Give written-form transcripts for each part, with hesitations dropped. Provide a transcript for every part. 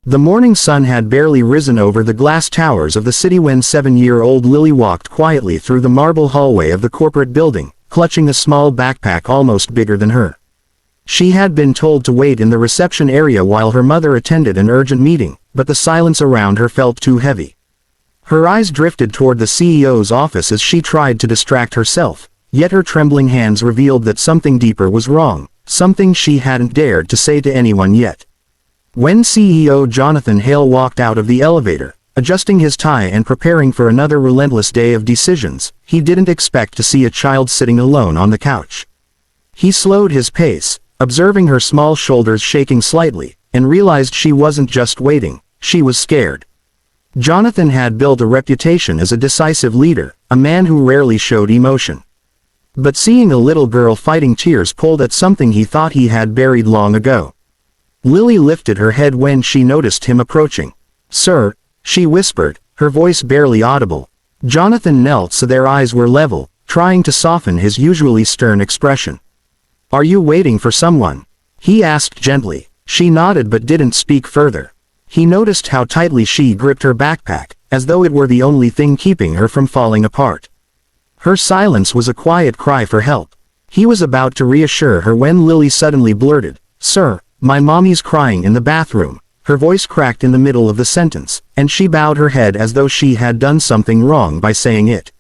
The morning sun had barely risen over the glass towers of the city when 7-year-old Lily walked quietly through the marble hallway of the corporate building, clutching a small backpack almost bigger than her. She had been told to wait in the reception area while her mother attended an urgent meeting, but the silence around her felt too heavy. Her eyes drifted toward the CEO's office as she tried to distract herself, yet her trembling hands revealed that something deeper was wrong, something she hadn't dared to say to anyone yet. When CEO Jonathan Hale walked out of the elevator, adjusting his tie and preparing for another relentless day of decisions, he didn't expect to see a child sitting alone on the couch. He slowed his pace, observing her small shoulders shaking slightly, and realized she wasn't just waiting, she was scared. Jonathan had built a reputation as a decisive leader, a man who rarely showed emotion. But seeing a little girl fighting tears pulled at something he thought he had buried long ago. Lily lifted her head when she noticed him approaching. "Sir," she whispered, her voice barely audible. Jonathan knelt so their eyes were level, trying to soften his usually stern expression. "Are you waiting for someone?" he asked gently. She nodded but didn't speak further. He noticed how tightly she gripped her backpack, as though it were the only thing keeping her from falling apart. Her silence was a quiet cry for help. He was about to reassure her when Lily suddenly blurted, "Sir, my mommy's crying in the bathroom." Her voice cracked in the middle of the sentence, and she bowed her head as though she had done something wrong by saying it.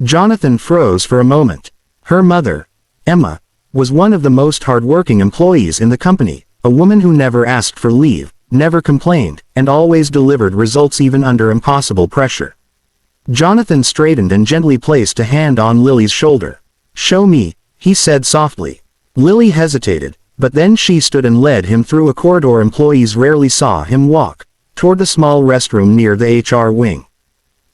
Jonathan froze for a moment. Her mother, Emma, was one of the most hard-working employees in the company, a woman who never asked for leave, never complained, and always delivered results even under impossible pressure. Jonathan straightened and gently placed a hand on Lily's shoulder. "Show me," he said softly. Lily hesitated, but then she stood and led him through a corridor employees rarely saw him walk, toward the small restroom near the HR wing.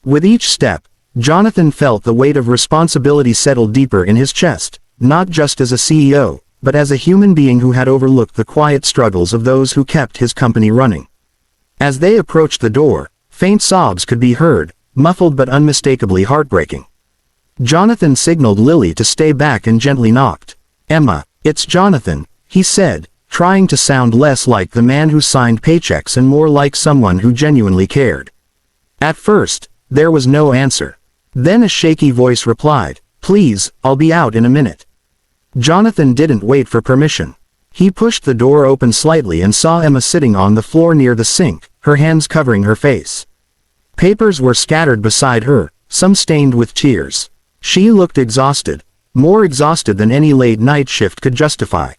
With each step, Jonathan felt the weight of responsibility settle deeper in his chest, not just as a CEO, but as a human being who had overlooked the quiet struggles of those who kept his company running. As they approached the door, faint sobs could be heard, muffled but unmistakably heartbreaking. Jonathan signaled Lily to stay back and gently knocked. "Emma, it's Jonathan," he said, trying to sound less like the man who signed paychecks and more like someone who genuinely cared. At first, there was no answer. Then a shaky voice replied, "Please, I'll be out in a minute." Jonathan didn't wait for permission. He pushed the door open slightly and saw Emma sitting on the floor near the sink, her hands covering her face. Papers were scattered beside her, some stained with tears. She looked exhausted, more exhausted than any late-night shift could justify.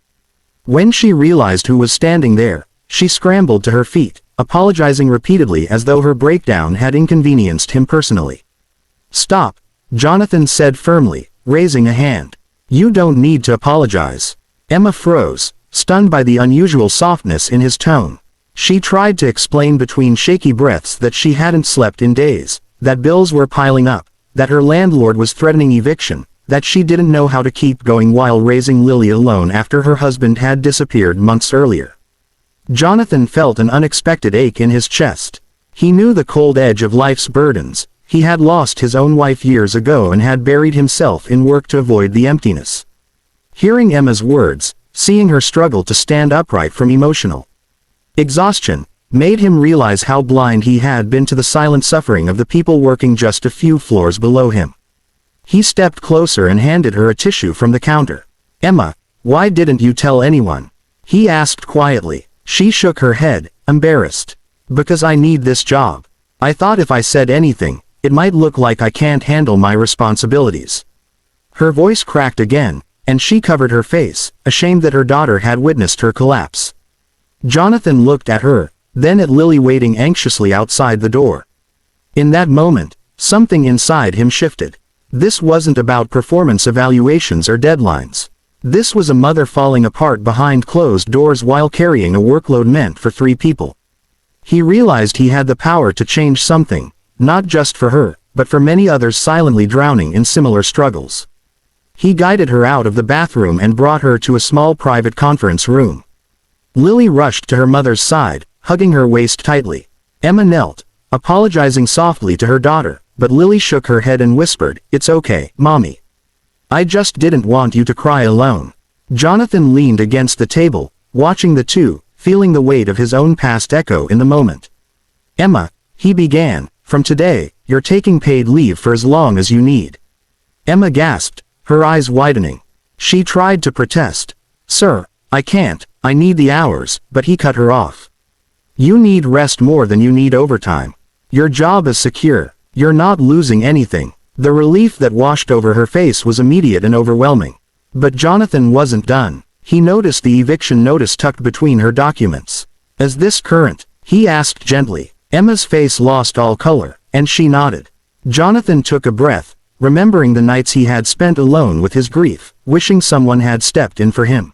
When she realized who was standing there, she scrambled to her feet, apologizing repeatedly as though her breakdown had inconvenienced him personally. "Stop," Jonathan said firmly, raising a hand. "You don't need to apologize." Emma froze, stunned by the unusual softness in his tone. She tried to explain between shaky breaths that she hadn't slept in days, that bills were piling up, that her landlord was threatening eviction, that she didn't know how to keep going while raising Lily alone after her husband had disappeared months earlier. Jonathan felt an unexpected ache in his chest. He knew the cold edge of life's burdens. He had lost his own wife years ago and had buried himself in work to avoid the emptiness. Hearing Emma's words, seeing her struggle to stand upright from emotional exhaustion, made him realize how blind he had been to the silent suffering of the people working just a few floors below him. He stepped closer and handed her a tissue from the counter. "Emma, why didn't you tell anyone?" he asked quietly. She shook her head, embarrassed. "Because I need this job. I thought if I said anything, it might look like I can't handle my responsibilities." Her voice cracked again, and she covered her face, ashamed that her daughter had witnessed her collapse. Jonathan looked at her, then at Lily waiting anxiously outside the door. In that moment, something inside him shifted. This wasn't about performance evaluations or deadlines. This was a mother falling apart behind closed doors while carrying a workload meant for 3 people. He realized he had the power to change something, not just for her, but for many others silently drowning in similar struggles. He guided her out of the bathroom and brought her to a small private conference room. Lily rushed to her mother's side, hugging her waist tightly. Emma knelt, apologizing softly to her daughter, but Lily shook her head and whispered, "It's okay, Mommy. I just didn't want you to cry alone." Jonathan leaned against the table, watching the two, feeling the weight of his own past echo in the moment. "Emma," he began, "from today, you're taking paid leave for as long as you need." Emma gasped, her eyes widening. She tried to protest. "Sir, I can't, I need the hours," but he cut her off. "You need rest more than you need overtime. Your job is secure. You're not losing anything." The relief that washed over her face was immediate and overwhelming. But Jonathan wasn't done. He noticed the eviction notice tucked between her documents. "Is this current?" he asked gently. Emma's face lost all color, and she nodded. Jonathan took a breath, remembering the nights he had spent alone with his grief, wishing someone had stepped in for him.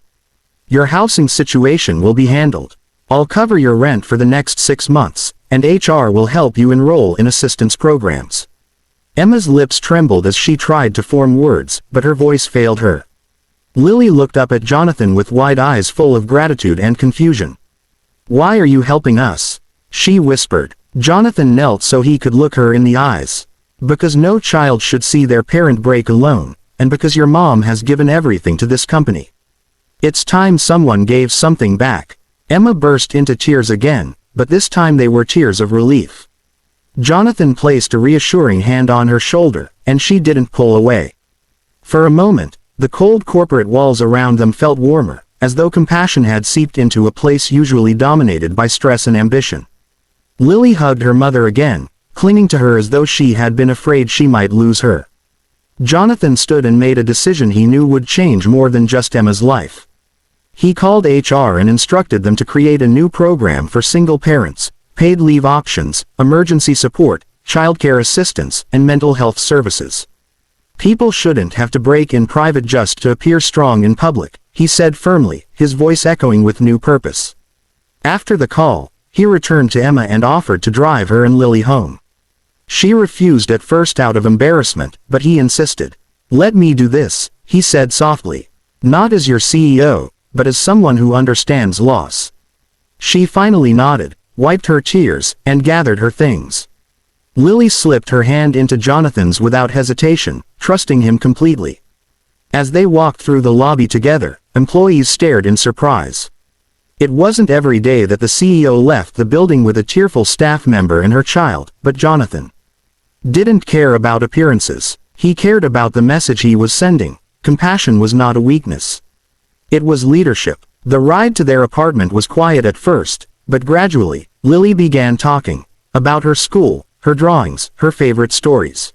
"Your housing situation will be handled. I'll cover your rent for the next 6 months, and HR will help you enroll in assistance programs." Emma's lips trembled as she tried to form words, but her voice failed her. Lily looked up at Jonathan with wide eyes full of gratitude and confusion. "Why are you helping us?" she whispered. Jonathan knelt so he could look her in the eyes. "Because no child should see their parent break alone, and because your mom has given everything to this company. It's time someone gave something back." Emma burst into tears again, but this time they were tears of relief. Jonathan placed a reassuring hand on her shoulder, and she didn't pull away. For a moment, the cold corporate walls around them felt warmer, as though compassion had seeped into a place usually dominated by stress and ambition. Lily hugged her mother again, clinging to her as though she had been afraid she might lose her. Jonathan stood and made a decision he knew would change more than just Emma's life. He called HR and instructed them to create a new program for single parents, paid leave options, emergency support, childcare assistance, and mental health services. "People shouldn't have to break in private just to appear strong in public," he said firmly, his voice echoing with new purpose. After the call, he returned to Emma and offered to drive her and Lily home. She refused at first out of embarrassment, but he insisted. "Let me do this," he said softly. "Not as your CEO, but as someone who understands loss." She finally nodded, wiped her tears, and gathered her things. Lily slipped her hand into Jonathan's without hesitation, trusting him completely. As they walked through the lobby together, employees stared in surprise. It wasn't every day that the CEO left the building with a tearful staff member and her child, but Jonathan didn't care about appearances. He cared about the message he was sending. Compassion was not a weakness. It was leadership. The ride to their apartment was quiet at first, but gradually, Lily began talking about her school, her drawings, her favorite stories.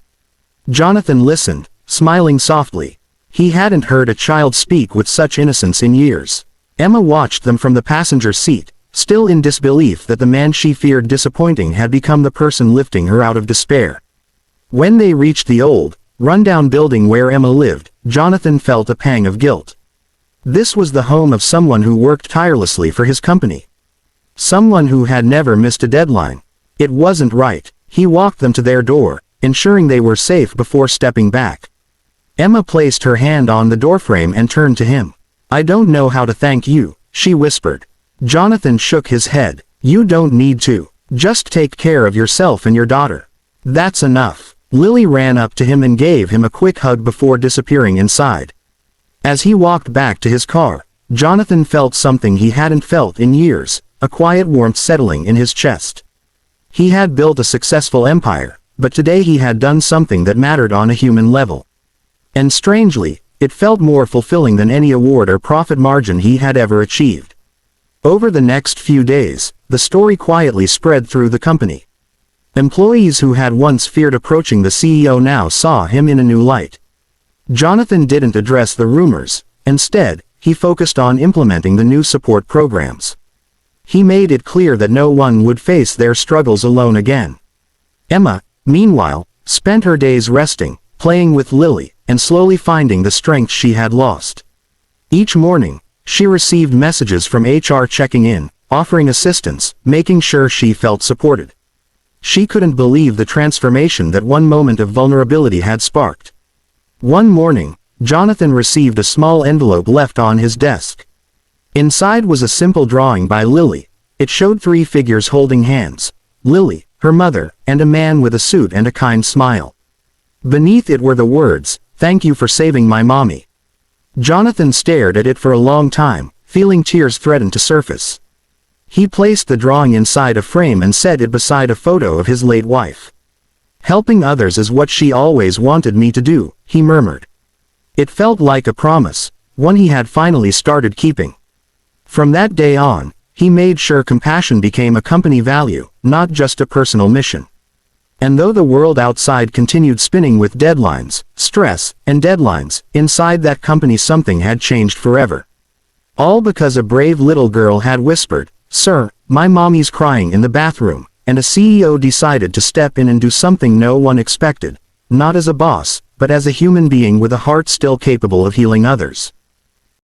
Jonathan listened, smiling softly. He hadn't heard a child speak with such innocence in years. Emma watched them from the passenger seat, still in disbelief that the man she feared disappointing had become the person lifting her out of despair. When they reached the old, run-down building where Emma lived, Jonathan felt a pang of guilt. This was the home of someone who worked tirelessly for his company. Someone who had never missed a deadline. It wasn't right. He walked them to their door, ensuring they were safe before stepping back. Emma placed her hand on the doorframe and turned to him. "I don't know how to thank you," she whispered. Jonathan shook his head. "You don't need to. Just take care of yourself and your daughter. That's enough." Lily ran up to him and gave him a quick hug before disappearing inside. As he walked back to his car, Jonathan felt something he hadn't felt in years, a quiet warmth settling in his chest. He had built a successful empire, but today he had done something that mattered on a human level. And strangely, it felt more fulfilling than any award or profit margin he had ever achieved. Over the next few days, the story quietly spread through the company. Employees who had once feared approaching the CEO now saw him in a new light. Jonathan didn't address the rumors. Instead, he focused on implementing the new support programs. He made it clear that no one would face their struggles alone again. Emma, meanwhile, spent her days resting, playing with Lily, and slowly finding the strength she had lost. Each morning, she received messages from HR checking in, offering assistance, making sure she felt supported. She couldn't believe the transformation that one moment of vulnerability had sparked. One morning, Jonathan received a small envelope left on his desk. Inside was a simple drawing by Lily. It showed 3 figures holding hands: Lily, her mother, and a man with a suit and a kind smile. Beneath it were the words, "Thank you for saving my mommy." Jonathan stared at it for a long time, feeling tears threaten to surface. He placed the drawing inside a frame and set it beside a photo of his late wife. "Helping others is what she always wanted me to do," he murmured. It felt like a promise, one he had finally started keeping. From that day on, he made sure compassion became a company value, not just a personal mission. And though the world outside continued spinning with deadlines, stress, and deadlines, inside that company something had changed forever. All because a brave little girl had whispered, "Sir, my mommy's crying in the bathroom," and a CEO decided to step in and do something no one expected, not as a boss, but as a human being with a heart still capable of healing others.